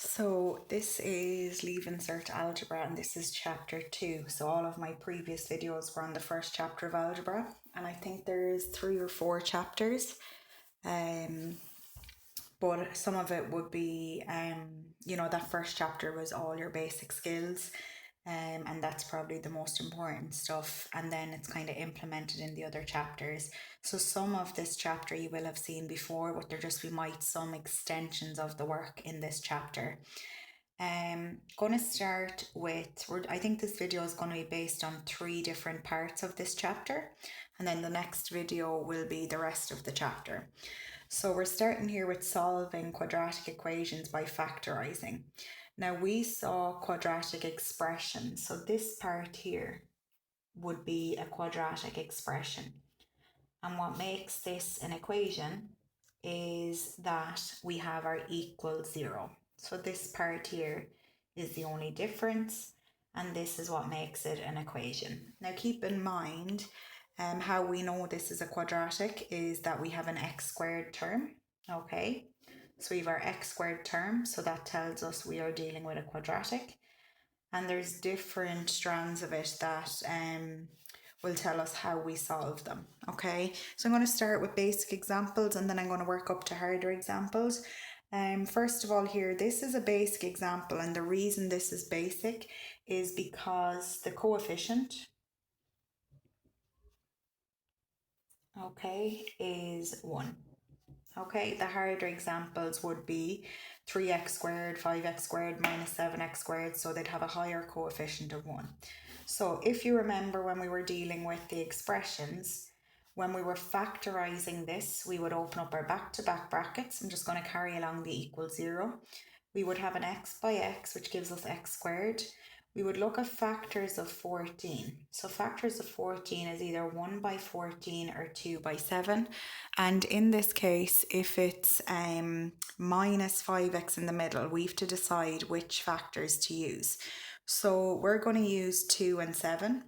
So this is Leave Insert Algebra and this is chapter 2. So all of my previous videos were on the first chapter of algebra, and I think there's 3 or 4 chapters. But some of it would be that first chapter was all your basic skills. And that's probably the most important stuff, and then it's kind of implemented in the other chapters. So some of this chapter you will have seen before, but there just might some extensions of the work in this chapter. Gonna start with, I think this video is going to be based on 3 different parts of this chapter, and then the next video will be the rest of the chapter. So we're starting here with solving quadratic equations by factorizing. Now we saw quadratic expressions, so this part here would be a quadratic expression. And what makes this an equation is that we have our equal 0. So this part here is the only difference, and this is what makes it an equation. Now keep in mind, how we know this is a quadratic is that we have an x squared term, okay? So we have our x squared term, so that tells us we are dealing with a quadratic. And there's different strands of it that will tell us how we solve them, okay? So I'm going to start with basic examples and then I'm going to work up to harder examples. First of all here, this is a basic example, and the reason this is basic is because the coefficient, okay, is 1. Okay, the harder examples would be 3x squared, 5x squared, minus 7x squared, so they'd have a higher coefficient of 1. So if you remember when we were dealing with the expressions, when we were factorizing this, we would open up our back-to-back brackets. I'm just going to carry along the equal 0. We would have an x by x, which gives us x squared. We would look at factors of 14. So factors of 14 is either 1 by 14 or 2 by 7. And in this case, if it's minus 5x in the middle, we have to decide which factors to use. So we're going to use 2 and 7,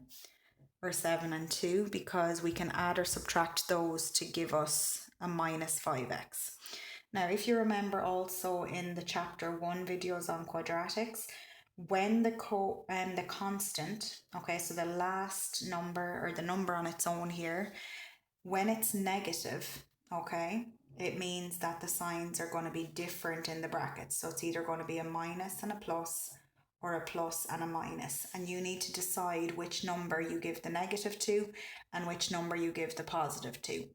or 7 and 2, because we can add or subtract those to give us a minus 5x. Now, if you remember also in the chapter 1 videos on quadratics, when the constant, okay, so the last number or the number on its own here, when it's negative, okay, it means that the signs are going to be different in the brackets. So it's either going to be a minus and a plus, or a plus and a minus, and you need to decide which number you give the negative to and which number you give the positive to.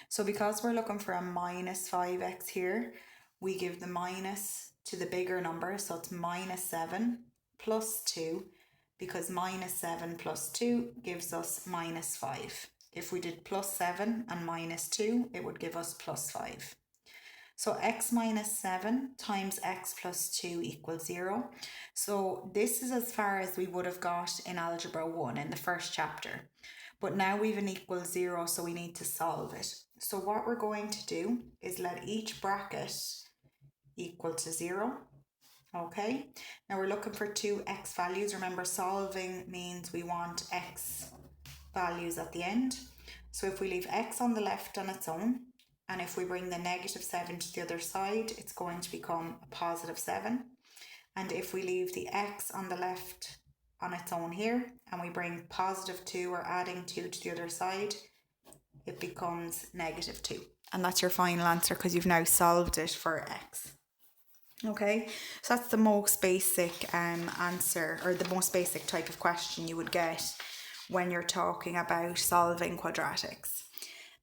So because we're looking for a minus 5x here, we give the minus to the bigger number, so it's minus 7 plus 2, because minus 7 plus 2 gives us minus 5. If we did plus 7 and minus 2, it would give us plus 5. So x minus 7 times x plus 2 equals 0. So this is as far as we would have got in Algebra 1 in the first chapter. But now we have an equal 0, so we need to solve it. So what we're going to do is let each bracket equal to 0. Okay, now we're looking for 2 x values. Remember, solving means we want x values at the end. So if we leave x on the left on its own, and if we bring the negative 7 to the other side, it's going to become a positive 7. And if we leave the x on the left on its own here, and we bring positive 2 or adding 2 to the other side, it becomes negative 2. And that's your final answer because you've now solved it for x. Okay, so that's the most basic answer, or the most basic type of question you would get when you're talking about solving quadratics.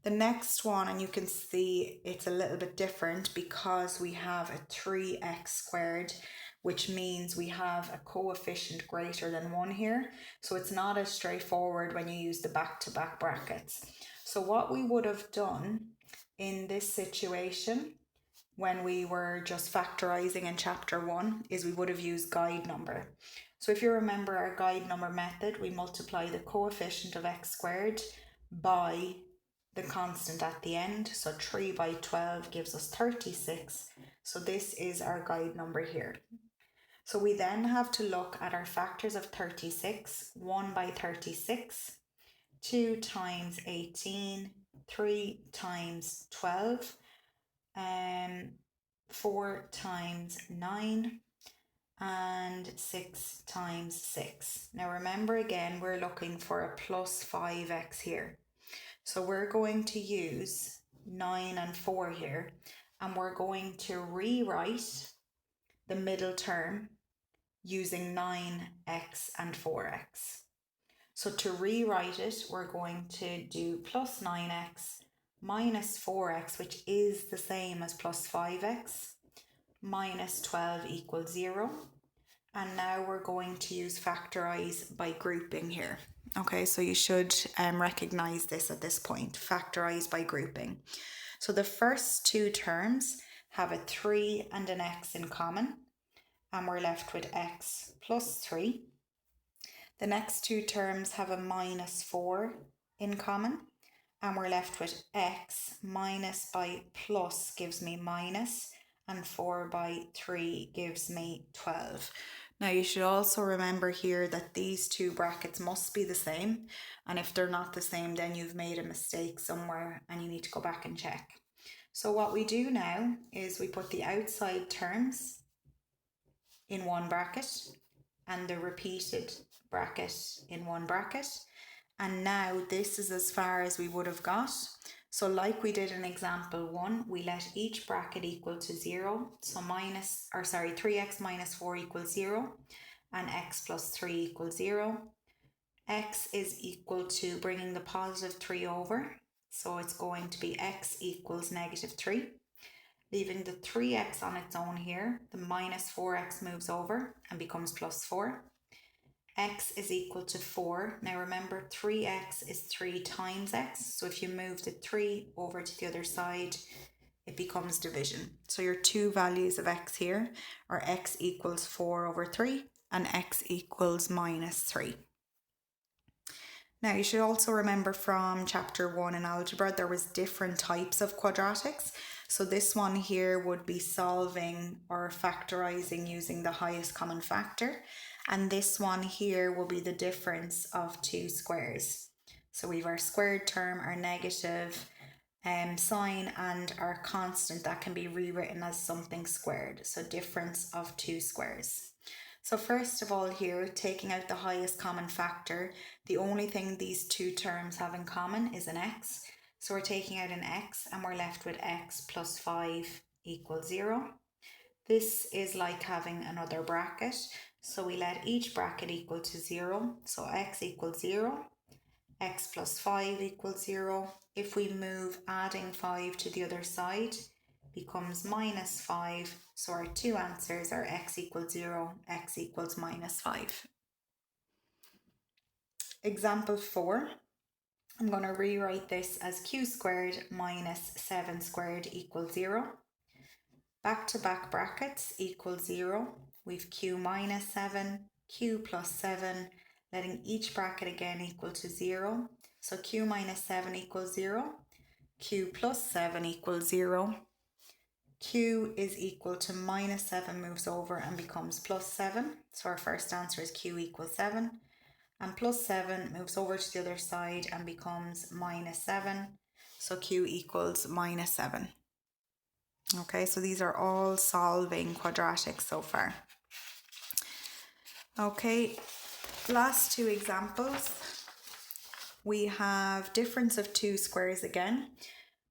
The next one, and you can see it's a little bit different because we have a 3x squared, which means we have a coefficient greater than 1 here. So it's not as straightforward when you use the back-to-back brackets. So what we would have done in this situation when we were just factorizing in chapter 1 is we would have used guide number. So if you remember our guide number method, we multiply the coefficient of x squared by the constant at the end. So 3 by 12 gives us 36. So this is our guide number here. So we then have to look at our factors of 36, 1 by 36, 2 times 18, 3 times 12, 4 times 9, and 6 times 6. Now remember again, we're looking for a plus 5x here. So we're going to use 9 and 4 here, and we're going to rewrite the middle term using 9x and 4x. So to rewrite it, we're going to do plus 9x minus 4x, which is the same as plus 5x, minus 12 equals 0. And now we're going to use factorize by grouping here. Okay, so you should recognize this at this point, factorize by grouping. So the first two terms have a 3 and an x in common, and we're left with x plus 3. The next two terms have a minus 4 in common, and we're left with x minus by plus gives me minus, and 4 by 3 gives me 12. Now you should also remember here that these two brackets must be the same, and if they're not the same, then you've made a mistake somewhere and you need to go back and check. So what we do now is we put the outside terms in one bracket and the repeated bracket in one bracket, and now this is as far as we would have got. So like we did in example 1, we let each bracket equal to 0. So 3x minus 4 equals 0, and x plus 3 equals 0. X is equal to bringing the positive 3 over. So it's going to be x equals negative 3. Leaving the 3x on its own here, the minus 4x moves over and becomes plus 4. X is equal to 4. Now remember, 3x is 3 times x. So if you move the 3 over to the other side, it becomes division. So your two values of x here are x equals 4 over 3 and x equals minus 3. Now you should also remember from chapter 1 in algebra, there was different types of quadratics. So this one here would be solving or factorizing using the highest common factor. And this one here will be the difference of two squares. So we have our squared term, our negative sign, and our constant that can be rewritten as something squared. So difference of two squares. So first of all here, taking out the highest common factor, the only thing these two terms have in common is an x. So we're taking out an x and we're left with x plus 5 equals 0. This is like having another bracket. So we let each bracket equal to 0. So x equals 0, x plus 5 equals 0. If we move adding 5 to the other side, becomes minus 5. So our two answers are x equals 0, x equals minus 5. Example 4. I'm going to rewrite this as q squared minus 7 squared equals 0. Back to back brackets equals 0. We've q minus 7, q plus 7, letting each bracket again equal to 0. So q minus 7 equals 0, q plus 7 equals 0. Q is equal to minus 7 moves over and becomes plus 7. So our first answer is q equals 7. And plus 7 moves over to the other side and becomes minus 7. So q equals minus 7. Okay, so these are all solving quadratics so far. Okay, last two examples. We have difference of two squares again,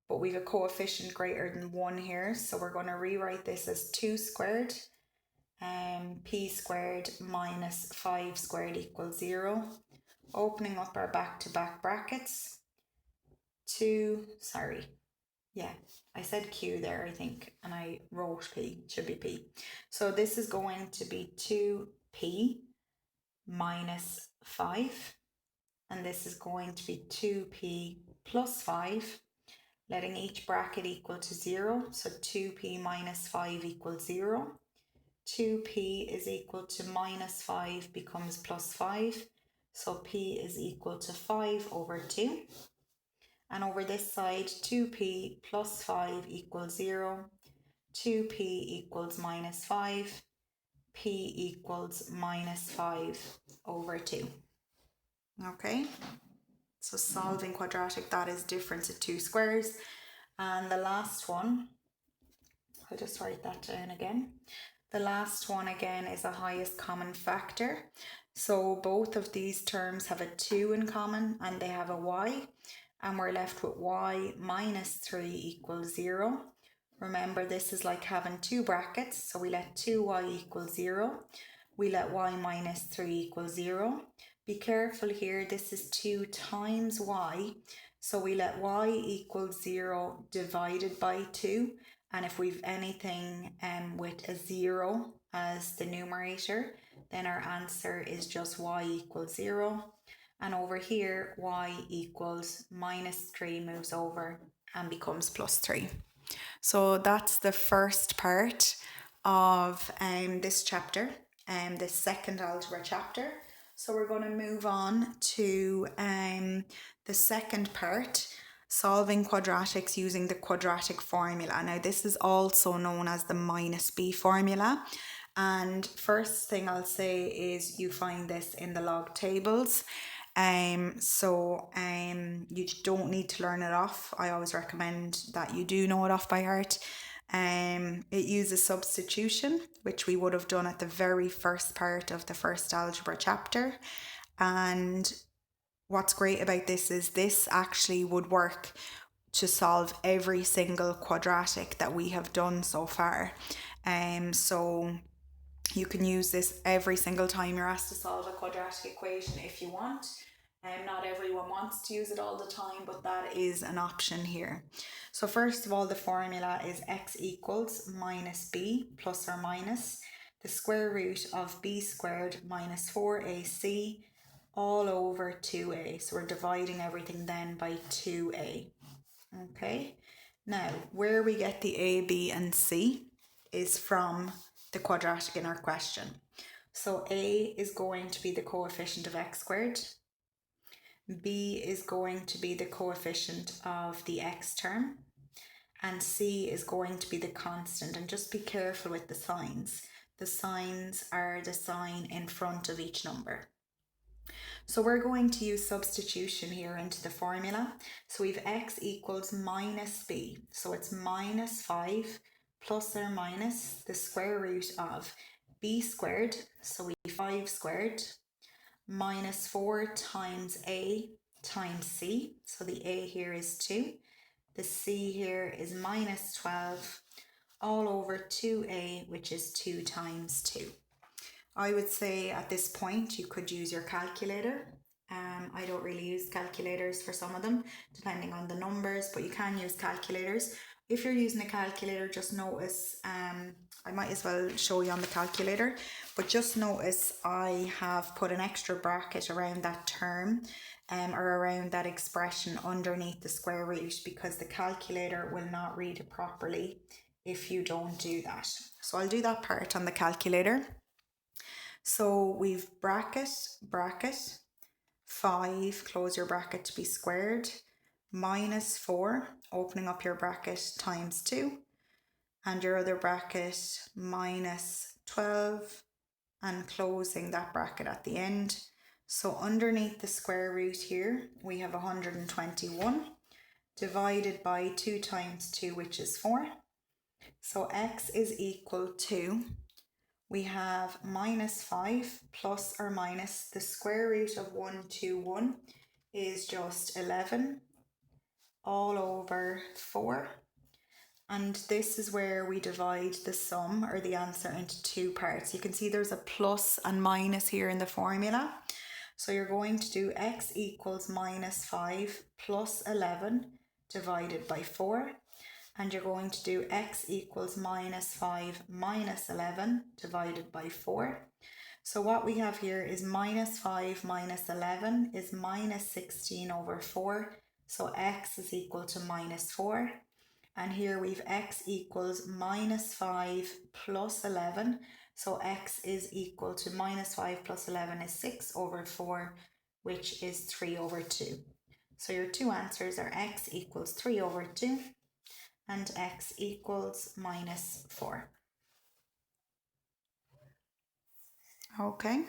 but we have a coefficient greater than 1 here. So we're going to rewrite this as 2 squared. P squared minus 5 squared equals 0. Opening up our back-to-back brackets. I said Q there, I think, and I wrote P, it should be P. So this is going to be 2P minus 5, and this is going to be 2P plus 5, letting each bracket equal to 0. So 2P minus 5 equals 0. 2P is equal to minus 5 becomes plus 5. So P is equal to 5 over 2. And over this side, 2P plus 5 equals 0. 2P equals minus 5. P equals minus 5 over 2. Okay, so solving quadratic, that is difference of two squares. And the last one, I'll just write that down again. The last one again is a highest common factor. So both of these terms have a 2 in common and they have a y, and we're left with y minus 3 equals 0. Remember, this is like having two brackets, so we let 2y equal 0. We let y minus 3 equal 0. Be careful here, this is 2 times y, so we let y equal 0 divided by 2. And if we've anything with a 0 as the numerator, then our answer is just y equals 0. And over here, y equals minus 3 moves over and becomes plus 3. So that's the first part of this chapter, the second algebra chapter. So we're going to move on to the second part, solving quadratics using the quadratic formula. Now this is also known as the minus b formula. And first thing I'll say is you find this in the log tables. You don't need to learn it off. I always recommend that you do know it off by heart. It uses substitution, which we would have done at the very first part of the first algebra chapter. And what's great about this is this actually would work to solve every single quadratic that we have done so far. So you can use this every single time you're asked to solve a quadratic equation if you want. Not everyone wants to use it all the time, but that is an option here. So first of all, the formula is x equals minus b plus or minus the square root of b squared minus 4ac all over 2a. So we're dividing everything then by 2a. Okay, now where we get the a, b and c is from the quadratic in our question. So a is going to be the coefficient of x squared, b is going to be the coefficient of the x term, and c is going to be the constant. And just be careful with the signs. The signs are the sign in front of each number. So we're going to use substitution here into the formula. So we've x equals minus b. So it's minus 5 plus or minus the square root of b squared. So we 5 squared minus 4 times a times c. So the a here is 2. The c here is minus 12 all over 2a, which is 2 times 2. I would say at this point you could use your calculator. I don't really use calculators for some of them, depending on the numbers, but you can use calculators. If you're using a calculator, just notice, I might as well show you on the calculator, but just notice I have put an extra bracket around that term or around that expression underneath the square root, because the calculator will not read it properly if you don't do that. So I'll do that part on the calculator. So we've bracket, 5, close your bracket to be squared, minus 4, opening up your bracket, times 2, and your other bracket, minus 12, and closing that bracket at the end. So underneath the square root here, we have 121, divided by 2 times 2, which is 4. So x is equal to, we have minus 5 plus or minus the square root of 121 is just 11 all over 4. And this is where we divide the sum or the answer into two parts. You can see there's a plus and minus here in the formula. So you're going to do x equals minus 5 plus 11 divided by 4. And you're going to do x equals minus 5 minus 11 divided by 4. So what we have here is minus 5 minus 11 is minus 16 over 4. So x is equal to minus 4. And here we've x equals minus 5 plus 11. So x is equal to minus 5 plus 11 is 6 over 4, which is 3 over 2. So your two answers are x equals 3 over 2. And x equals minus 4. Okay.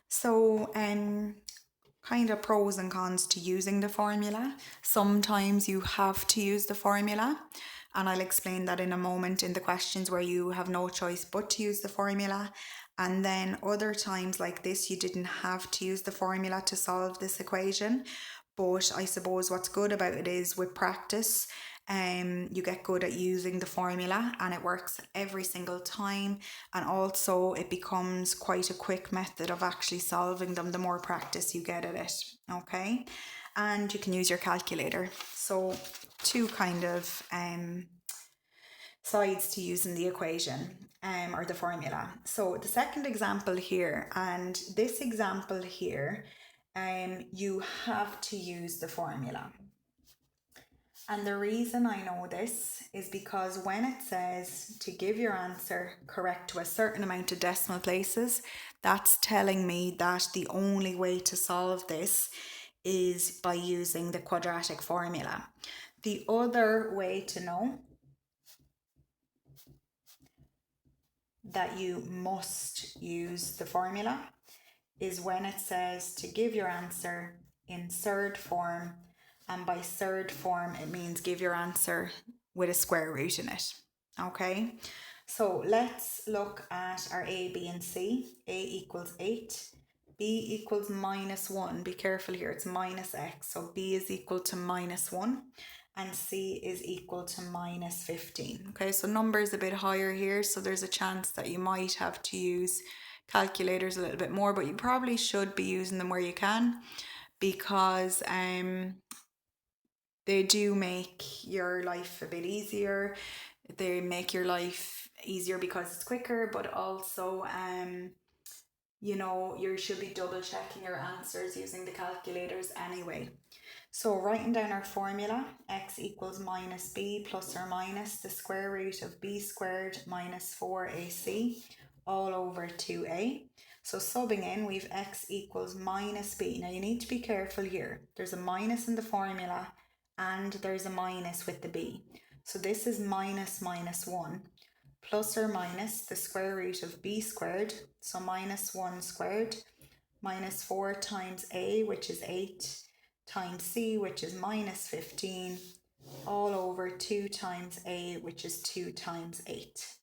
So, kind of pros and cons to using the formula. Sometimes you have to use the formula. And I'll explain that in a moment in the questions where you have no choice but to use the formula. And then other times like this, you didn't have to use the formula to solve this equation. But I suppose what's good about it is with practice, you get good at using the formula and it works every single time. And also it becomes quite a quick method of actually solving them the more practice you get at it. Okay. And you can use your calculator. So two kind of sides to using the equation or the formula. So the second example here, and this example here, you have to use the formula. And the reason I know this is because when it says to give your answer correct to a certain amount of decimal places, that's telling me that the only way to solve this is by using the quadratic formula. The other way to know that you must use the formula is when it says to give your answer in third form, and by third form it means give your answer with a square root in it. Okay, so let's look at our A, B and C. A equals 8, B equals -1. Be careful here, it's minus x, so B is equal to -1 and C is equal to -15. Okay, so number is a bit higher here, so there's a chance that you might have to use calculators a little bit more, but you probably should be using them where you can, because they do make your life a bit easier. They make your life easier because it's quicker, but also you know, you should be double checking your answers using the calculators anyway. So writing down our formula, x equals minus b plus or minus the square root of b squared minus 4ac all over 2a. So subbing in, we've x equals minus b. Now you need to be careful here. There's a minus in the formula and there's a minus with the b. So this is minus 1 plus or minus the square root of b squared, so minus 1 squared, minus 4 times a, which is 8, times c, which is minus 15, all over 2 times a, which is 2 times 8.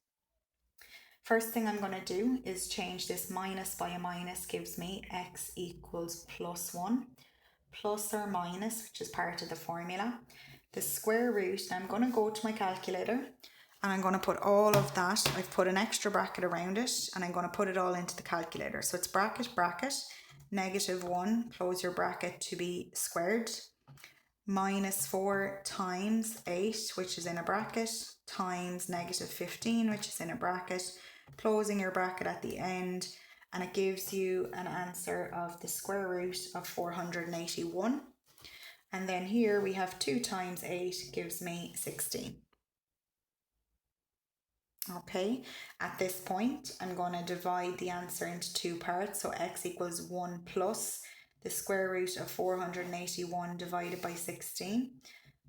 First thing I'm going to do is change this minus by a minus, gives me x equals plus 1, plus or minus, which is part of the formula, the square root. Now I'm going to go to my calculator and I'm going to put all of that, I've put an extra bracket around it, and I'm going to put it all into the calculator. So it's bracket, bracket, -1, close your bracket to be squared, minus 4 times 8, which is in a bracket, times -15, which is in a bracket, closing your bracket at the end, and it gives you an answer of the square root of 481. And then here we have 2 times 8 gives me 16. Okay, at this point I'm going to divide the answer into two parts. So x equals 1 plus the square root of 481 divided by 16,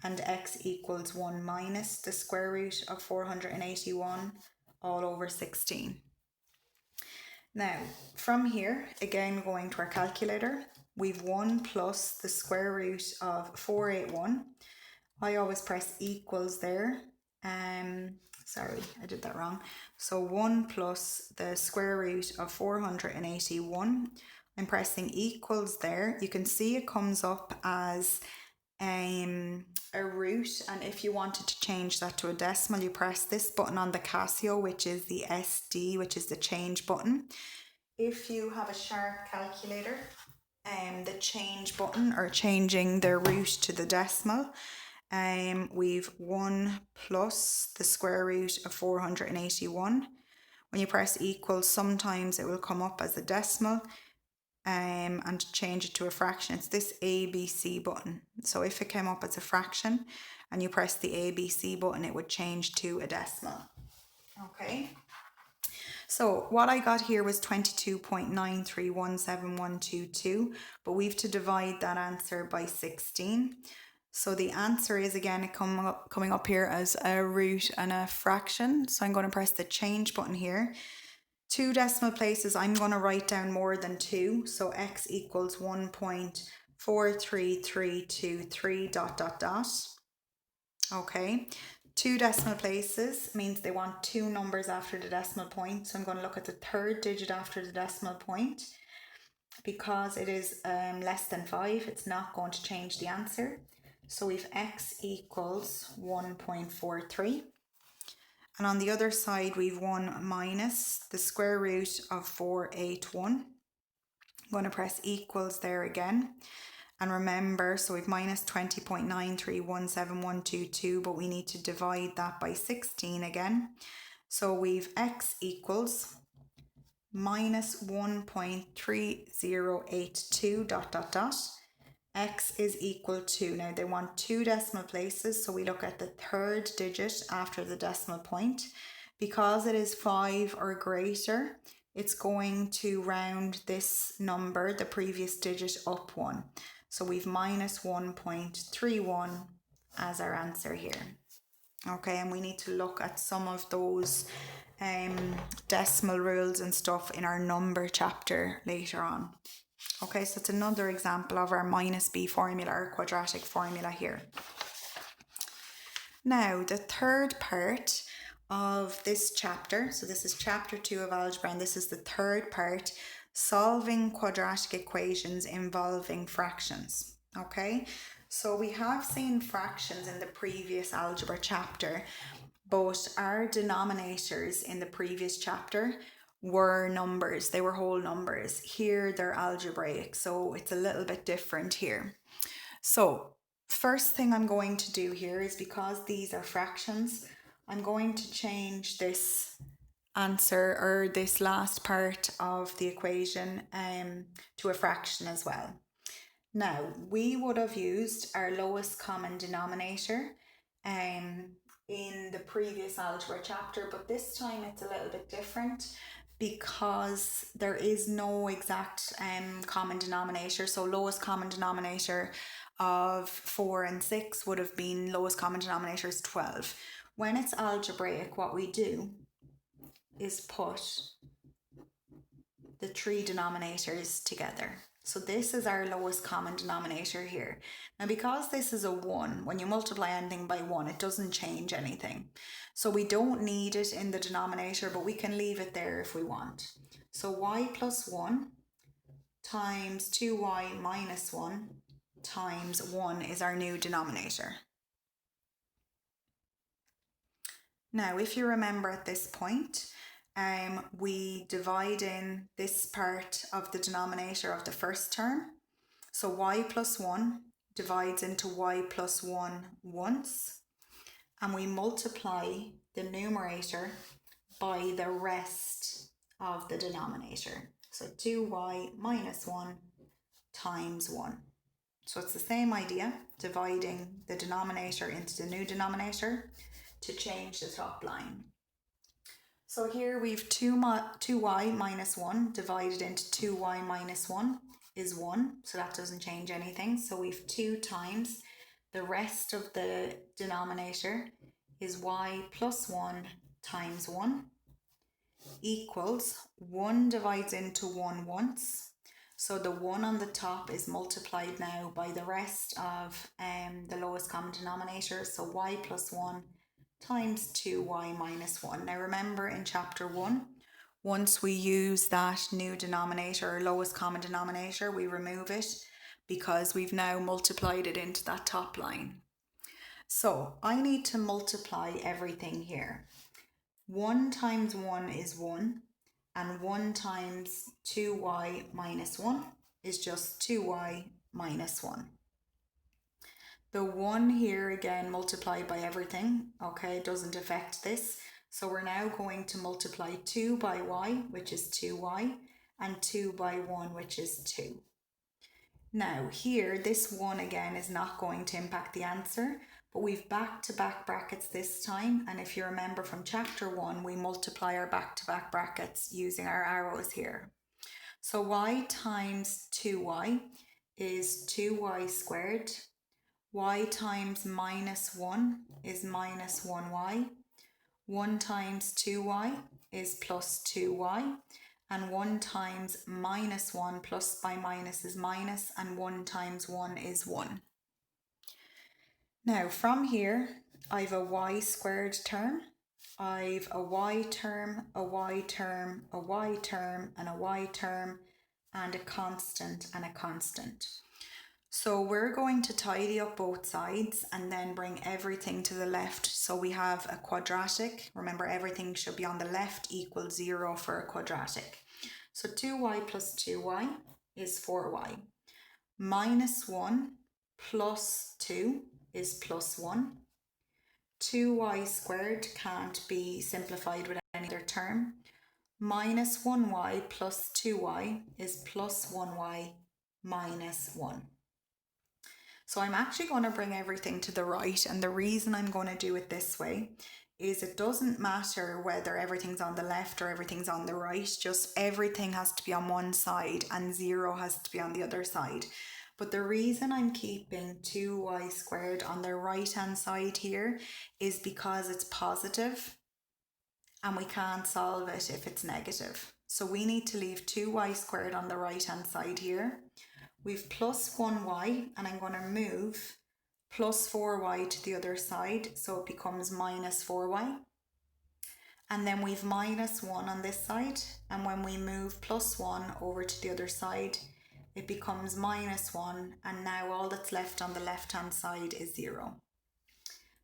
and x equals 1 minus the square root of 481 all over 16. Now from here, again going to our calculator, we've 1 plus the square root of 481. I always press equals there. Sorry, I did that wrong. So 1 plus the square root of 481. I'm pressing equals there. You can see it comes up as a root, and if you wanted to change that to a decimal, you press this button on the Casio, which is the SD, which is the change button. If you have a sharp calculator, the change button, or changing the root to the decimal, we've 1 plus the square root of 481. When you press equals, sometimes it will come up as a decimal, and to change it to a fraction, it's this ABC button. So if it came up as a fraction and you press the ABC button, it would change to a decimal. Okay. So what I got here was 22.9317122, but we've to divide that answer by 16. So the answer is, again, coming up here as a root and a fraction. So I'm going to press the change button here. 2 decimal places, I'm going to write down more than 2. So x equals 1.43323 ... Okay. 2 decimal places means they want 2 numbers after the decimal point. So I'm going to look at the third digit after the decimal point. Because it is less than 5, it's not going to change the answer. So we've x equals 1.43. And on the other side, we've 1 minus the square root of 481. I'm going to press equals there again. And remember, so we've minus 20.9317122, but we need to divide that by 16 again. So we've x equals minus 1.3082 dot dot dot. X is equal to, now they want 2 decimal places, so we look at the third digit after the decimal point. Because it is 5 or greater, it's going to round this number, the previous digit, up 1. So we've minus 1.31 as our answer here. Okay, and we need to look at some of those decimal rules and stuff in our number chapter later on. Okay, so it's another example of our minus b formula, or quadratic formula here. Now, the third part of this chapter, so this is chapter 2 of algebra, and this is the third part, solving quadratic equations involving fractions. Okay, so we have seen fractions in the previous algebra chapter, but our denominators in the previous chapter were numbers, they were whole numbers. Here they're algebraic, so it's a little bit different here. So first thing I'm going to do here is, because these are fractions, I'm going to change this answer, or this last part of the equation, to a fraction as well. Now, we would have used our lowest common denominator in the previous algebra chapter, but this time it's a little bit different because there is no exact common denominator. So lowest common denominator of 4 and 6 would have been, lowest common denominator is 12. When it's algebraic, what we do is put the 3 denominators together. So this is our lowest common denominator here. Now, because this is a 1, when you multiply anything by 1, it doesn't change anything. So we don't need it in the denominator, but we can leave it there if we want. So y plus 1 times 2y minus 1 times 1 is our new denominator. Now, if you remember at this point, we divide in this part of the denominator of the first term. So y plus 1 divides into y plus 1 once, and we multiply the numerator by the rest of the denominator. So 2y minus 1 times 1. So it's the same idea, dividing the denominator into the new denominator to change the top line. So here we've 2y minus 1 divided into 2y minus 1 is 1, so that doesn't change anything. So we've 2 times the rest of the denominator is y plus 1 times 1 equals 1 divides into 1 once. So the 1 on the top is multiplied now by the rest of the lowest common denominator. So y plus 1 times 2y minus 1. Now remember, in chapter 1, once we use that new denominator, or lowest common denominator, we remove it because we've now multiplied it into that top line. So I need to multiply everything here. 1 times 1 is 1, and 1 times 2y minus 1 is just 2y minus 1. The 1 here again multiplied by everything, okay, doesn't affect this. So we're now going to multiply 2 by y, which is 2y, and 2 by 1, which is 2. Now here, this 1 again is not going to impact the answer, but we've back-to-back brackets this time, and if you remember from chapter 1, we multiply our back-to-back brackets using our arrows here. So y times 2y is 2y squared. Y times minus 1 is minus 1y. 1 times 2y is plus 2y. And 1 times minus 1 plus by minus is minus, and 1 times 1 is 1. Now from here, I've a y squared term, I've a y term, a y term, a y term, and a y term, and a constant and a constant. So we're going to tidy up both sides and then bring everything to the left. So we have a quadratic. Remember, everything should be on the left equals 0 for a quadratic. So 2y plus 2y is 4y. Minus 1 plus 2 is plus 1. 2y squared can't be simplified with any other term. Minus 1y plus 2y is plus 1y minus 1. So I'm actually going to bring everything to the right, and the reason I'm going to do it this way is it doesn't matter whether everything's on the left or everything's on the right, just everything has to be on one side and 0 has to be on the other side. But the reason I'm keeping 2y squared on the right hand side here is because it's positive and we can't solve it if it's negative. So we need to leave 2y squared on the right hand side here. We've plus 1y, and I'm going to move plus 4y to the other side, so it becomes minus 4y. And then we've minus 1 on this side, and when we move plus 1 over to the other side, it becomes minus 1, and now all that's left on the left hand side is 0.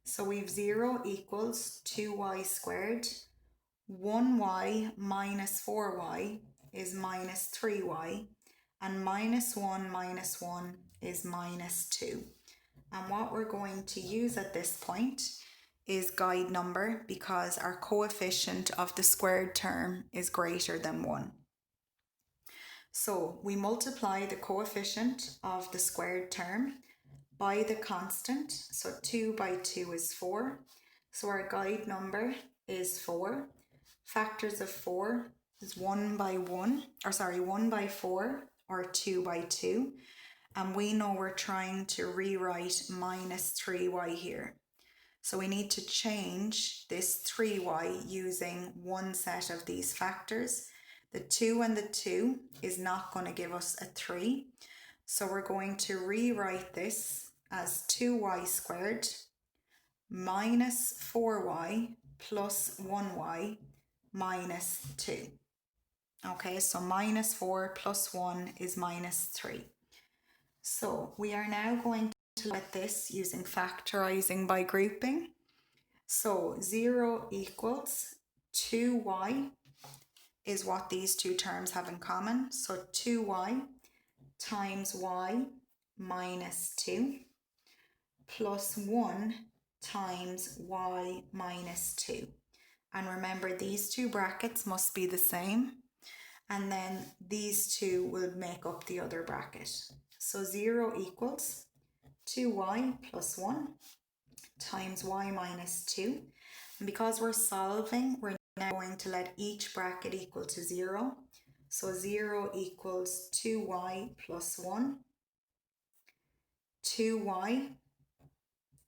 So we've 0 equals 2y squared. 1y minus 4y is minus 3y. And minus 1 is minus 2. And what we're going to use at this point is guide number, because our coefficient of the squared term is greater than 1. So we multiply the coefficient of the squared term by the constant. So 2 by 2 is 4. So our guide number is 4. Factors of 4 is 1 by 4 or 2 by 2. And we know we're trying to rewrite minus 3y here. So we need to change this 3y using one set of these factors. The 2 and the 2 is not going to give us a 3. So we're going to rewrite this as 2y squared minus 4y plus 1y minus 2. Okay, so minus 4 plus 1 is minus 3. So we are now going to look at this using factorizing by grouping. So 0 equals 2y is what these two terms have in common. So 2y times y minus 2 plus 1 times y minus 2. And remember, these two brackets must be the same. And then these two will make up the other bracket. So 0 equals 2y plus 1 times y minus 2. And because we're solving, we're now going to let each bracket equal to 0. So 0 equals 2y plus 1. 2y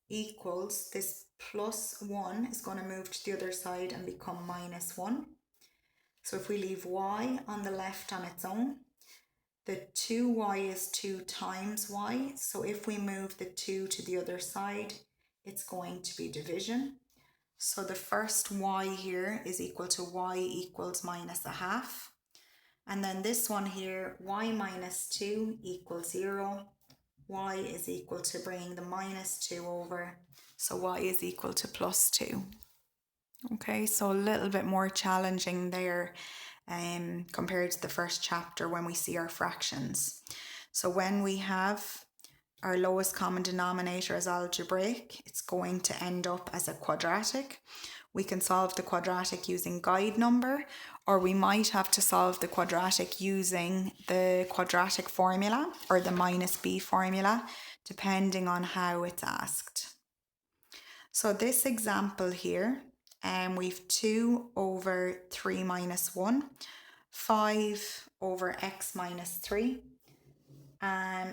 equals, this plus 1 is going to move to the other side and become minus 1. So if we leave y on the left on its own, the 2y is 2 times y. So if we move the 2 to the other side, it's going to be division. So the first y here is equal to y equals minus a half. And then this one here, y minus 2 equals 0. Y is equal to bringing the minus 2 over. So y is equal to plus 2. Okay, so a little bit more challenging there compared to the first chapter when we see our fractions. So when we have our lowest common denominator as algebraic, it's going to end up as a quadratic. We can solve the quadratic using guide number, or we might have to solve the quadratic using the quadratic formula or the minus b formula, depending on how it's asked. So this example here, we've 2 over 3 minus 1, 5 over x minus 3,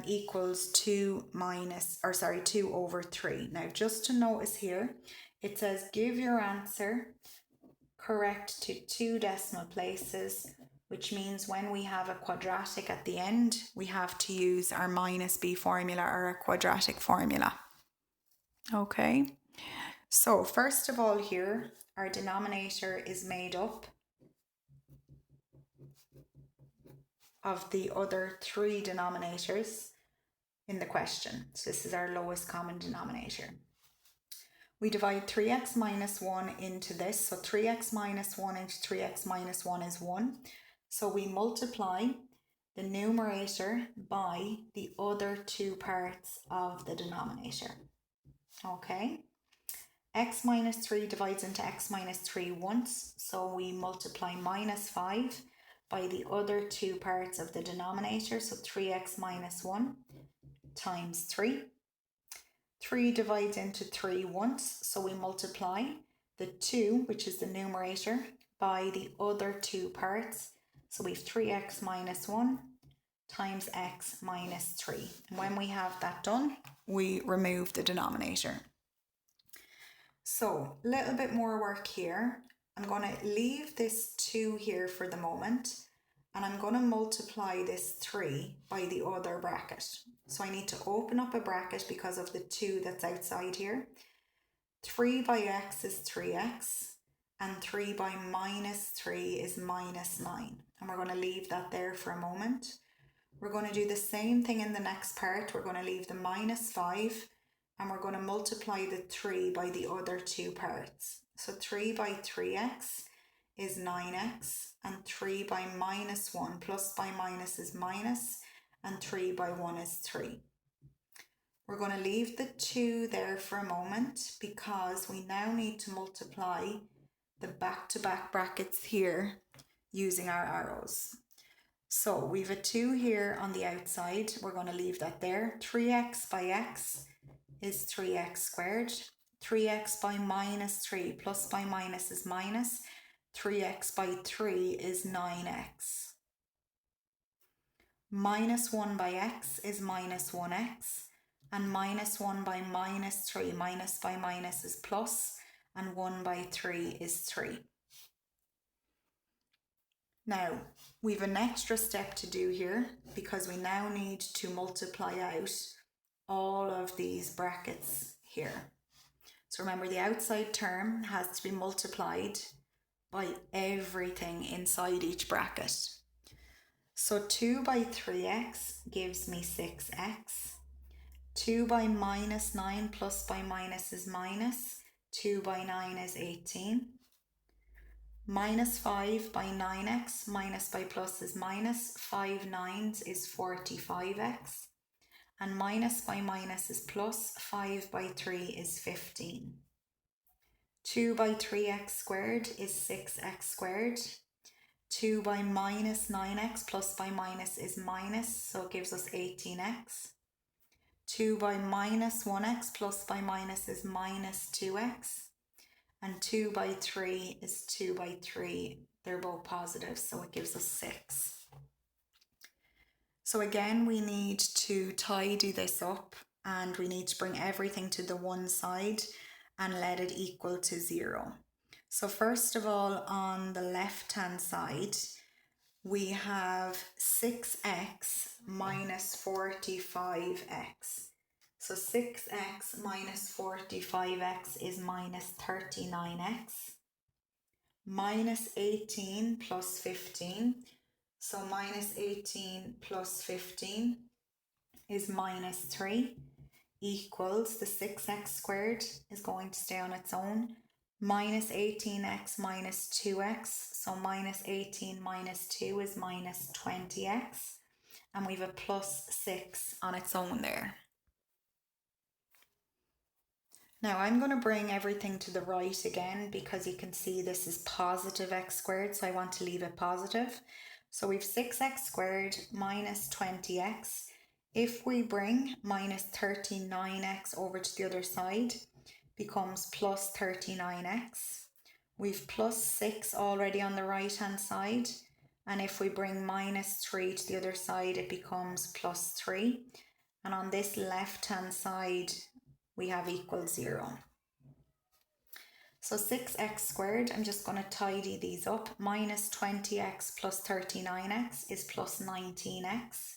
equals 2 over 3. Now just to notice here, it says give your answer correct to 2 decimal places, which means when we have a quadratic at the end, we have to use our minus b formula or a quadratic formula. Okay. So first of all here, our denominator is made up of the other three denominators in the question. So this is our lowest common denominator. We divide 3x minus 1 into this. So 3x minus 1 into 3x minus 1 is 1. So we multiply the numerator by the other two parts of the denominator. Okay. X minus 3 divides into x minus 3 once. So we multiply minus 5 by the other two parts of the denominator. So 3x minus 1 times 3. 3 divides into 3 once, so we multiply the 2, which is the numerator, by the other two parts. So we have 3x minus 1 times x minus 3. And when we have that done, we remove the denominator. So a little bit more work here. I'm going to leave this 2 here for the moment, and I'm going to multiply this 3 by the other bracket. So I need to open up a bracket because of the 2 that's outside here. 3 by x is 3x, and 3 by minus 3 is minus 9. And we're going to leave that there for a moment. We're going to do the same thing in the next part. We're going to leave the minus 5, and we're going to multiply the 3 by the other two parts. So 3 by 3x is 9x, and 3 by minus 1 plus by minus is minus, and 3 by 1 is 3. We're going to leave the 2 there for a moment because we now need to multiply the back-to-back brackets here using our arrows. So we have a 2 here on the outside. We're going to leave that there. 3x by x is 3x squared. 3x by minus 3 plus by minus is minus. 3x by 3 is 9x. Minus 1 by x is minus 1x. And minus 1 by minus 3, minus by minus is plus, and 1 by 3 is 3. Now, we have an extra step to do here because we now need to multiply out all of these brackets here. So remember, the outside term has to be multiplied by everything inside each bracket. So 2 by 3x gives me 6x. 2 by minus 9 plus by minus is minus. 2 by 9 is 18. Minus 5 by 9x minus by plus is minus. 5 nines is 45x. And minus by minus is plus. 5 by 3 is 15. 2 by 3x squared is 6x squared. 2 by minus 9x plus by minus is minus, so it gives us 18x. 2 by minus 1x plus by minus is minus 2x. And 2 by 3 is 2 by 3. They're both positive, so it gives us 6. So again, we need to tidy this up and we need to bring everything to the one side and let it equal to 0. So first of all, on the left-hand side, we have 6x minus 45x. So 6x minus 45x is minus 39x. Minus 18 plus 15. So minus 18 plus 15 is minus 3 equals the 6x squared is going to stay on its own. Minus 18x minus 2x. So minus 18 minus 2 is minus 20x. And we have a plus 6 on its own there. Now I'm going to bring everything to the right again because you can see this is positive x squared, so I want to leave it positive. So we've 6x squared minus 20x. If we bring minus 39x over to the other side, becomes plus 39x. We've plus 6 already on the right hand side. And if we bring minus 3 to the other side, it becomes plus 3. And on this left hand side, we have equals 0. So 6x squared, I'm just going to tidy these up. Minus 20x plus 39x is plus 19x.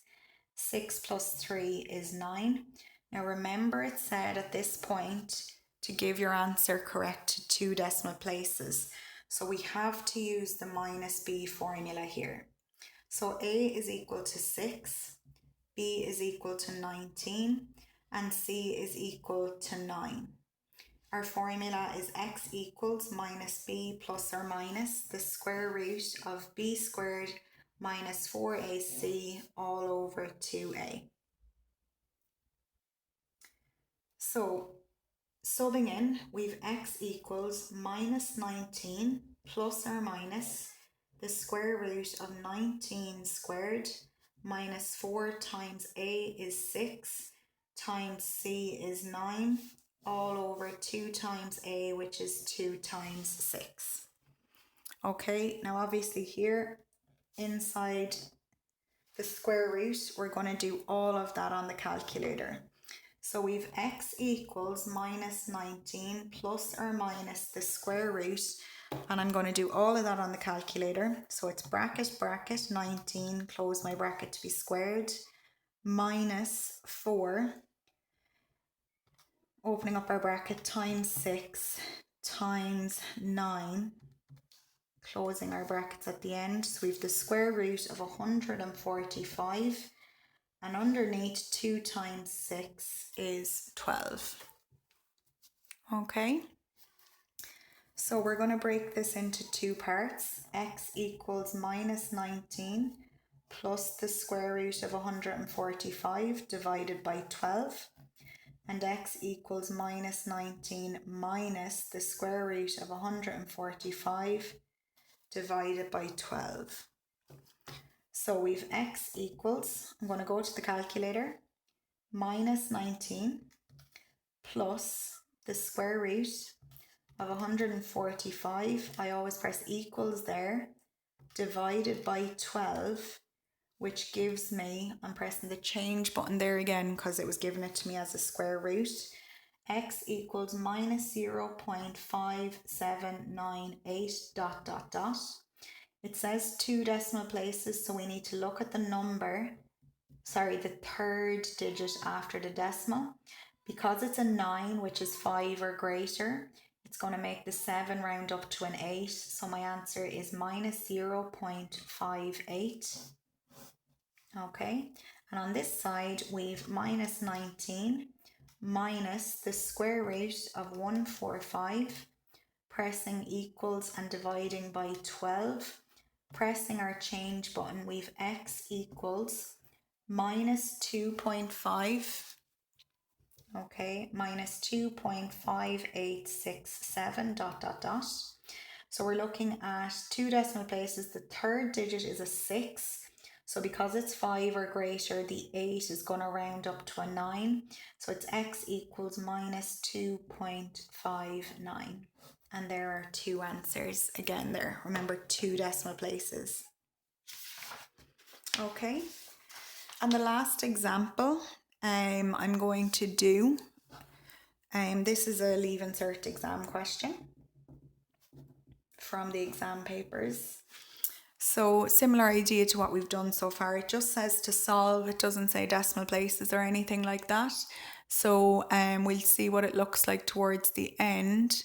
6 plus 3 is 9. Now remember, it said at this point to give your answer correct to 2 decimal places. So we have to use the minus b formula here. So a is equal to 6, b is equal to 19, and c is equal to 9. Our formula is x equals minus b plus or minus the square root of b squared minus 4ac all over 2a. So subbing in, we've x equals minus 19 plus or minus the square root of 19 squared minus 4 times a is 6 times c is 9 all over 2 times a, which is 2 times 6. Okay, now obviously here inside the square root, we're going to do all of that on the calculator. So we've x equals minus 19 plus or minus the square root, and I'm going to do all of that on the calculator. So it's bracket, bracket, 19, close my bracket to be squared, minus 4, opening up our bracket, times 6, times 9, closing our brackets at the end. So we've the square root of 145, and underneath 2 times 6 is 12. Okay, so we're going to break this into 2 parts. X equals minus 19 plus the square root of 145 divided by 12. And x equals minus 19 minus the square root of 145 divided by 12. So we've x equals, I'm going to go to the calculator, minus 19 plus the square root of 145, I always press equals there, divided by 12, which gives me, I'm pressing the change button there again because it was giving it to me as a square root, x equals minus 0.5798 dot dot dot. It says 2 decimal places, so we need to look at the the third digit after the decimal. Because it's a 9, which is 5 or greater, it's going to make the 7 round up to an 8. So my answer is minus 0.58. Okay, and on this side, we've minus 19 minus the square root of 145, pressing equals and dividing by 12. Pressing our change button, we've x equals minus 2.5. Okay, minus 2.5867 dot dot dot. So we're looking at 2 decimal places. The third digit is a 6. So because it's 5 or greater, the 8 is going to round up to a 9. So it's x equals minus 2.59. And there are 2 answers again there. Remember, 2 decimal places. Okay, and the last example I'm going to do, this is a leave insert exam question from the exam papers. So similar idea to what we've done so far. It just says to solve. It doesn't say decimal places or anything like that. So we'll see what it looks like towards the end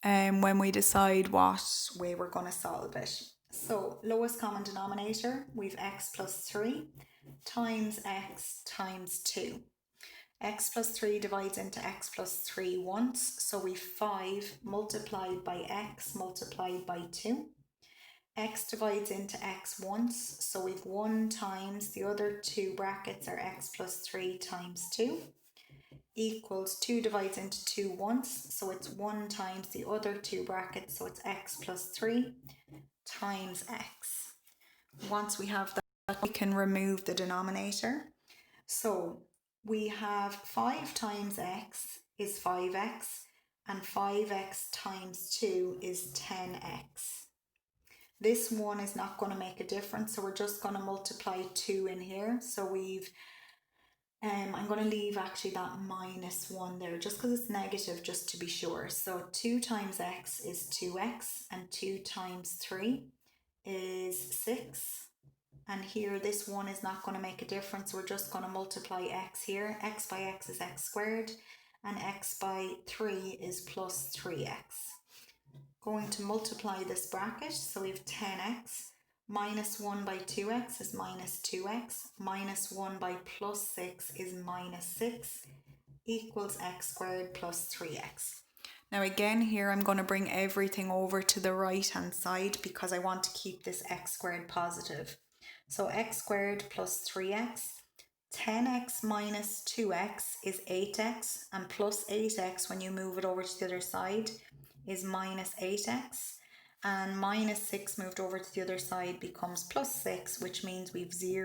when we decide what way we're going to solve it. So lowest common denominator, we've x plus 3 times x times 2. X plus 3 divides into x plus 3 once, so we've 5 multiplied by x multiplied by 2. X divides into x once, so we've 1 times the other 2 brackets are x plus 3 times 2, equals 2 divides into 2 once, so it's 1 times the other 2 brackets, so it's x plus 3 times x. Once we have that, we can remove the denominator. So we have 5 times x is 5x, and 5x times 2 is 10x. This one is not going to make a difference, so we're just going to multiply 2 in here. So we've, I'm going to leave actually that minus 1 there, just because it's negative, just to be sure. So 2 times x is 2x, and 2 times 3 is 6. And here, this 1 is not going to make a difference. We're just going to multiply x here. X by x is x squared, and x by 3 is plus 3x. Going to multiply this bracket, so we have 10x minus 1 by 2x is minus 2x, minus 1 by plus 6 is minus 6, equals x squared plus 3x. Now again here I'm going to bring everything over to the right hand side because I want to keep this x squared positive. So x squared plus 3x, 10x minus 2x is 8x, and plus 8x when you move it over to the other side is minus 8x, and minus 6 moved over to the other side becomes plus 6, which means we've 0